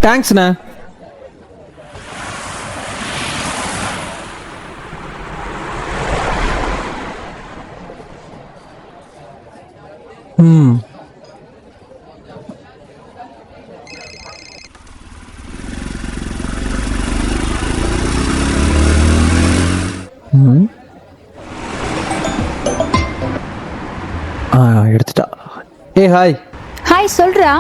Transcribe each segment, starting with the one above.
தேங்க்ஸ்ண்ணே. ம் ம் எடுத்துட்டா. ஹாய். ஹாய் சொல்றா.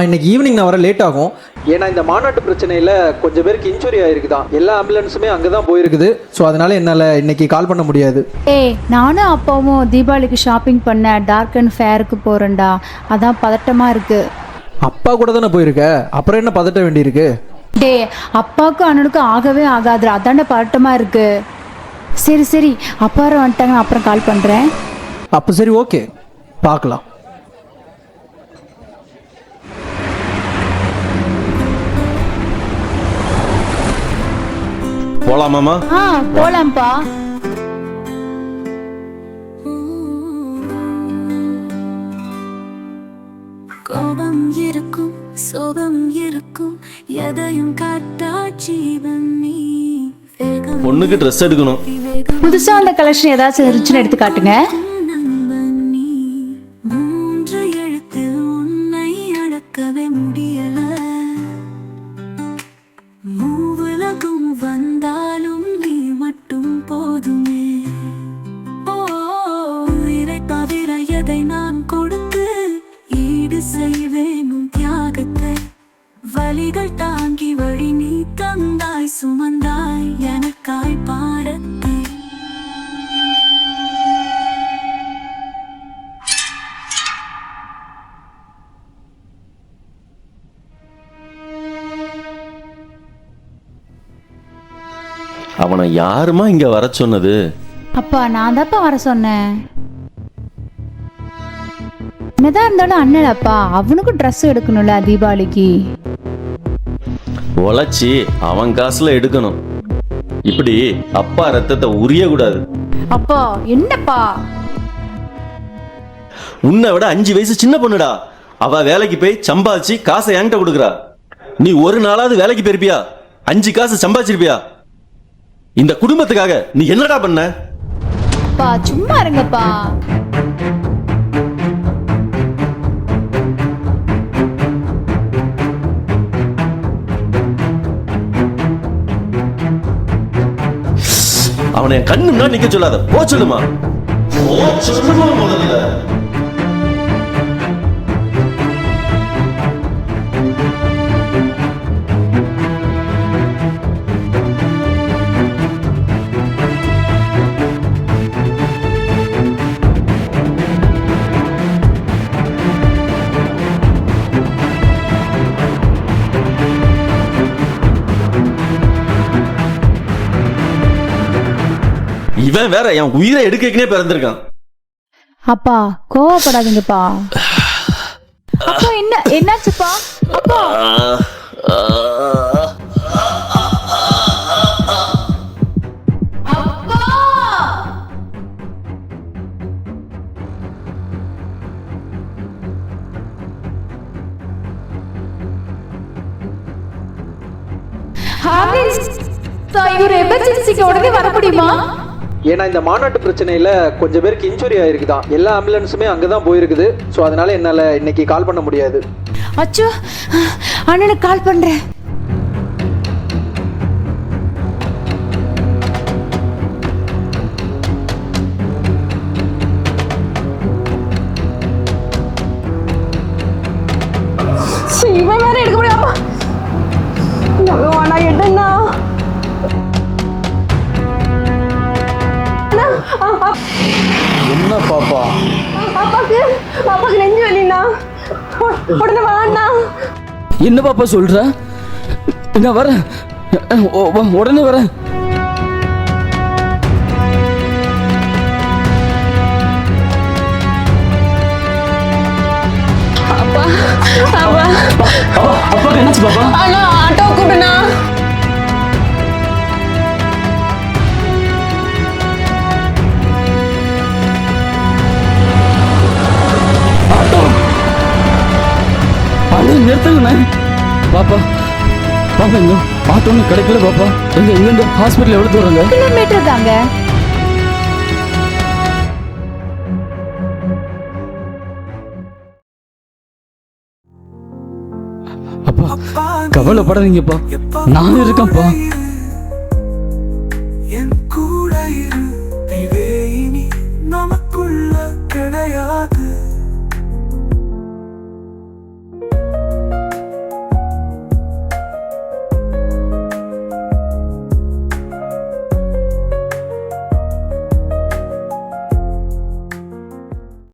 இன்னைக்கு ஈவினிங் நான் வர லேட் ஆகும். ஏன்னா இந்த மாநாட்டு பிரச்சனையில் கொஞ்சம் பேருக்கு இன்ஜுரி ஆயிருக்குதான். எல்லா ஆம்புலன்ஸுமே அங்கே தான் போயிருக்குது. ஸோ அதனால என்னால் இன்னைக்கு கால் பண்ண முடியாது. நானும் அப்பாவும் தீபாவளிக்கு ஷாப்பிங் பண்ண டார்க் அண்ட் ஃபேருக்கு போகிறேன்டா. அதான் பதட்டமாக இருக்கு. அப்பா கூட தானே போயிருக்க, அப்புறம் என்ன பதட்ட வேண்டியிருக்கு? அப்பாவுக்கும் அண்ணனுக்கும் ஆகவே ஆகாதுடா, அதாண்ட பதட்டமாக இருக்கு. சரி சரி, அப்பா வந்துட்டாங்க, நான் அப்புறம் கால் பண்ணுறேன். அப்போ சரி, ஓகே, பார்க்கலாம். போலாமாமா? போலாம்ப்பா. கோபம் இருக்கும், சோகம் இருக்கும், எதையும் காட்டா ஜீவன் நீ. பொண்ணுக்கு ட்ரெஸ் எடுக்கணும். புதுசா அந்த கலெக்ஷன் ஏதாச்சும் இருந்துச்சுன்னு எடுத்து காட்டுங்க. மூன்று எழுத்து உன்னை அடக்கவே முடியல. மூவுலகும் வந்தாலும் நீ மட்டும் போதுமே. உயிரை தவிர எதை நான் கொடுத்து ஈடு செய்வேன் உன் தியாகத்தை. வலிகள் தாங்கி வழி நீ தந்தாய், சுமந்தாய் எனக்காய் பாடத்தை. அவனை யாருமா இங்க வர சொன்னது? அப்பா நான் தான்ப்பா வர சொன்னேன். என்னதான் இருந்தாலும் அண்ணன் அப்பா, அவனுக்கும் ட்ரெஸ் எடுக்கணும்ல தீபாவளிக்கு. உழைச்சி அவன் காசுல எடுக்கணும். இப்படி அப்பா ரத்தத்தை உரிய கூடாது. அப்பா என்னப்பா? உன்னை விட 5 வயசு சின்ன பொண்ணுடா. அவ வேலைக்கு போய் சம்பாதிச்சு காசை என்கிட்ட கொடுக்குறா. நீ ஒரு நாளாவது வேலைக்கு போயிருப்பியா? 5 காசு சம்பாதிச்சிருப்பியா? இந்த குடும்பத்துக்காக நீ என்னடா பண்ண? அப்பா சும்மா இருங்கப்பா. அவனை என் கண்ணு முன்னாடி நிக்க சொல்லாத. போ சொல்லுமா. முதல்ல இவன் வேற என் உயிரை எடுக்கனே பிறந்திருக்கான். அப்பா கோவப்படாதீங்கப்பா. அப்பா என்னாச்சுப்பா? அப்பா எமர்ஜென்சிக்கு உடனே வர முடியுமா? ஏன்னா இந்த மாநாட்டு பிரச்சனையில் கொஞ்சம் பேருக்கு இன்ஜுரி ஆயிருக்குதான். எல்லா ஆம்புலன்ஸுமே அங்கே தான் போயிருக்குது. ஸோ அதனால என்னால் இன்னைக்கு கால் பண்ண முடியாது. அச்சோ, அண்ணனுக்கு கால் பண்றேன். இவன் வேற எடுக்க முடியாமா? எடுனா என்ன பாப்பா? அப்பாக்கு நெஞ்சு வலினா, உடனே வாண்ணா. என்ன பாப்பா சொல்ற? நான் வரேன், உடனே வரேன். அப்பா அப்பாக்கு என்னாச்சு பாப்பா? ஆட்டோ கூப்பிடுனா. நிறுத்துங்கண்ணே. பாப்பா பாப்பா எங்க ஆட்டோ ஒன்றும் கிடைக்கல பாப்பா. எங்கேருந்து ஹாஸ்பிட்டல் எவ்வளோ தூரங்க? கிலோமீட்டர் தாங்க. அப்பா கவலைப்படாதீங்கப்பா, நான் இருக்கேன்ப்பா.